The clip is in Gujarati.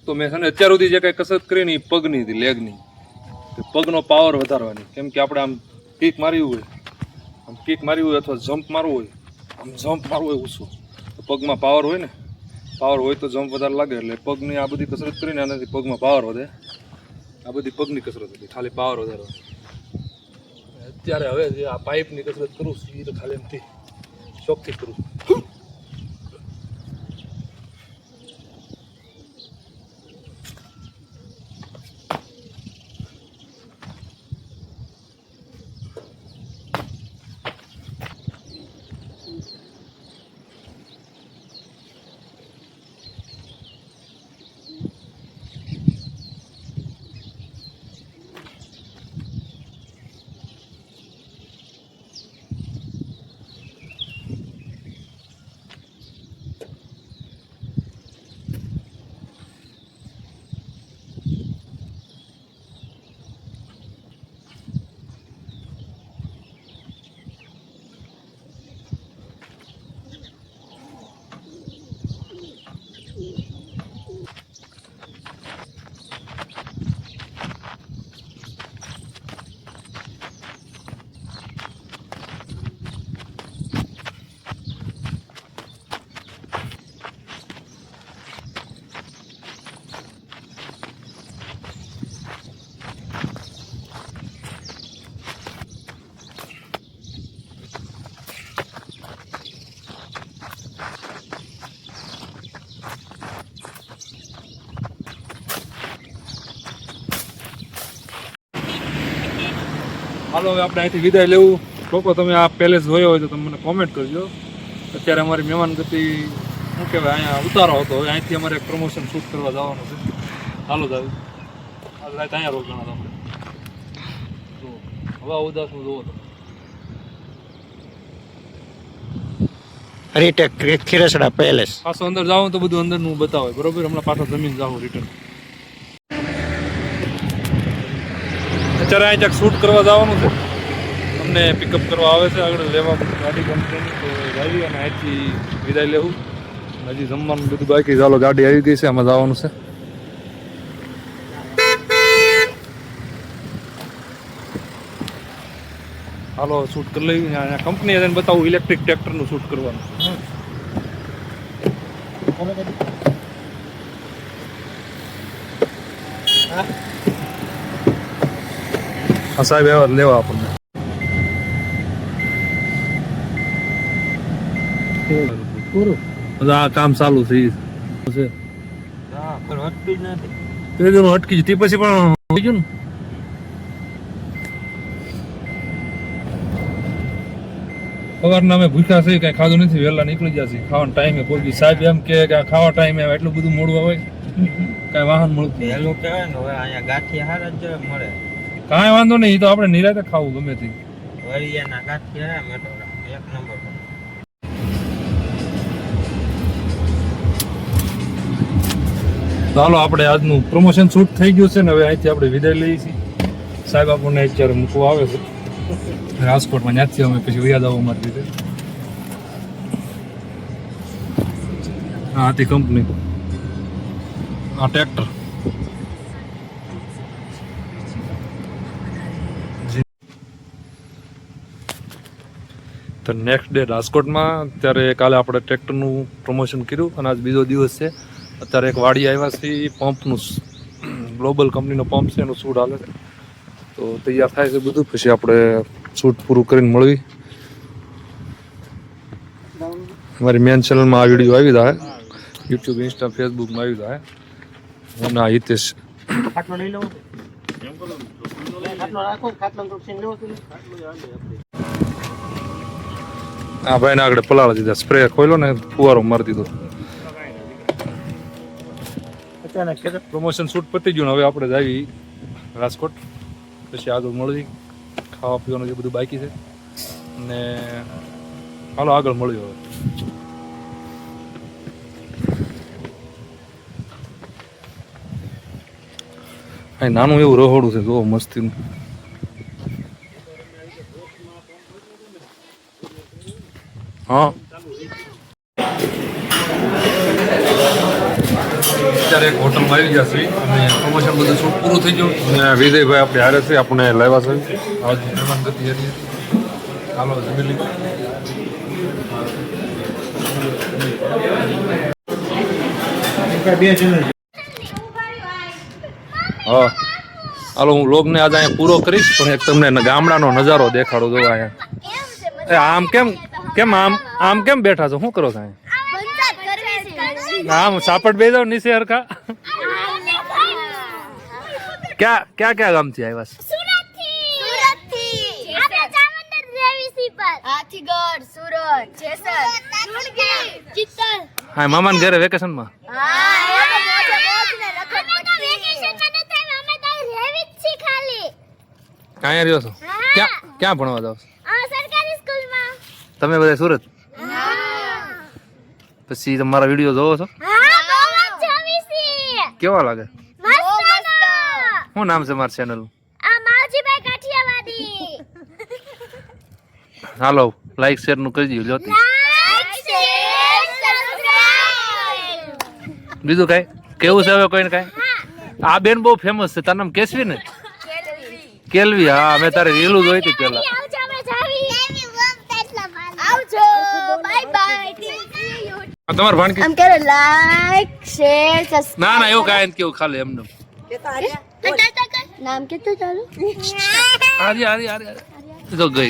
તો મેં છે ને અત્યાર સુધી જે કાંઈ કસરત કરી ને એ પગની હતી, લેગની. પગનો પાવર વધારવાની, કેમ કે આપણે આમ કિક મારવી હોય, અથવા જમ્પ મારવું હોય, આમ જમ્પ મારવું હોય ઊંચું, તો પગમાં પાવર હોય ને, પાવર હોય તો જમ્પ વધારે લાગે. એટલે પગની આ બધી કસરત કરીને આનાથી પગમાં પાવર વધે. આ બધી પગની કસરત હતી, ખાલી પાવર વધારવાની. અત્યારે હવે જે આ પાઇપની કસરત કરું છું એ તો ખાલી એમથી શોખથી કરું. હાલો હવે આપણે અહીંથી વિદાય લેવું. લોકો તમે આ પેલેસ જોયો હોય તો તમે મને કોમેન્ટ કરજો. અત્યારે અમારી મહેમાન ગતિ શું કહેવાય, અહીંયા ઉતારો હતો. હવે અહીંથી અમારે એક પ્રમોશન શૂટ કરવા જવાનું છે. હાલો દાવી આજ રાત અહીંયા રોકાણા આપણે. તો હવા ઉદાસનું જોવો તો રીટેક ખીરસડા પેલેસ. પાછો અંદર જાઉં તો બધું અંદરનું બતાવે. બરોબર, હમણાં પાછો જમીન જાઉં રિટર્ન. અત્યારે અહીં ક્યાંક શૂટ કરવા જવાનું છે. અમને પિકઅપ કરવા આવે છે આગળ લેવા ગાડી કંપનીની. તો ગાડી અને અહીંથી વિદાય લેવું. હજી જમવાનું બધું બાકી. ચાલો ગાડી આવી ગઈ છે, આમાં જવાનું છે. હાલો શૂટ કરી લઈ. અહીંયા કંપની જઈને બતાવું ઇલેક્ટ્રિક ટ્રેક્ટરનું શૂટ કરવાનું. હા સાહેબ એવા લેવા આપણને. આ કામ ચાલુ થઈ છે. અટકી તે પછી પણ થઈ ગયું ને. સવારના અમે ભૂખ્યા છે, કઈ ખાધું નથી, વહેલા નીકળી જશે. ખાવાના ટાઈમે કોઈ સાહેબ એમ કે ખાવા ટાઈમે એટલું બધું મોડું આવે, કઈ વાહન મળતું વહેલું કહેવાય ને. હવે અહીંયા ગાંઠિયા હારા જ મળે. કાંઈ વાંધો નહીં, એ તો આપણે નિરાતે ખાવું ગમે તે. વરિયાના ગાંઠિયા મેટોડા એક નંબર. ચાલો આપણે આજનું પ્રમોશન શૂટ થઈ ગયું છે ને હવે અહીંથી આપણે વિદાય લઈએ છીએ. સાહેબ આપણને અત્યારે મૂકવા આવે છે રાજકોટમાં. ત્યાંથી અમે પછી વ્યાજ આવવા માટે રીતે. હા હતી કંપની. આ ટ્રેક્ટર તો નેક્સ્ટ ડે રાજકોટમાં. ત્યારે કાલે આપણે ટ્રેક્ટરનું પ્રમોશન કર્યું અને આજ બીજો દિવસ છે. અત્યારે એક વાડી આવ્યા છે, પંપનું ગ્લોબલ કંપનીનો પંપ છે, એનું શૂટ હાલે છે. તો તૈયાર થાય છે બધું, પછી આપણે શૂટ પૂરું કરીને મળવી. અમારી મેન ચેનલમાં આ વિડીયો આવી જાય, યુટ્યુબ, ઇન્સ્ટા, ફેસબુકમાં આવી જાય. અને આ હિતેશ હા ભાઈને આગળ પલાળી દીધા. સ્પ્રે ખોલ્યો ને ફુવારો મારી દીધો. પ્રમોશન શૂટ પતી ગયું. હવે આપણે જઈએ રાજકોટ. પછી આગળ મળી ખાવા પીવાનું જે બધું બાકી છે. અને હાલો આગળ મળ્યું. હવે અહીં નાનું એવું રહોડું છે, જો મસ્તીનું. હા અત્યારે એક હોટલમાં આવી ગયા છીએ અને પ્રમોશન બધું શૂટ પૂરું થઈ ગયું અને વિજયભાઈ આપણે હારે છે આપણે લાવ્યા છે આજ મહેમાન ગતિ હતી ચાલો જમી લઈએ. હા હાલો હું લોગને આજે અહીંયા પૂરો કરીશ પણ એક તમને ગામડાનો નજારો દેખાડો જોવા અહીંયા. એ આમ કેમ કેમ આમ કેમ બેઠા છો શું કરો છો અહીંયા? આમ સાપડ બે જાવ નીચે હરખા. ક્યાં ગામથી આવ્યા છે? હા મામાના ઘરે વેકેશનમાં. ક્યાં રહ્યો છો? ક્યાં ભણવા જાવ છો? તમે બધા સુરત? પછી તમારા વિડીયો જોવો છો? કેવા લાગે? શું નામ છે મારા ચેનલ? હાલો લાઈક શેર નું કરી દો. બીજું કઈ કેવું છે હવે કોઈને કઈ? આ બેન બહુ ફેમસ છે. તારું નામ કેસવી ને? કેલવી. હા મેં તારે રીલું જોઈ હતી પેલા. તમારે ભાણકી આમ કરે લાઈક શેર સબસ્ક્રાઇબ. ના ના એવું કાંઈ નથી કેવું ખાલી એમને. નામ કેટલું ચાલુ? આરી તો ગઈ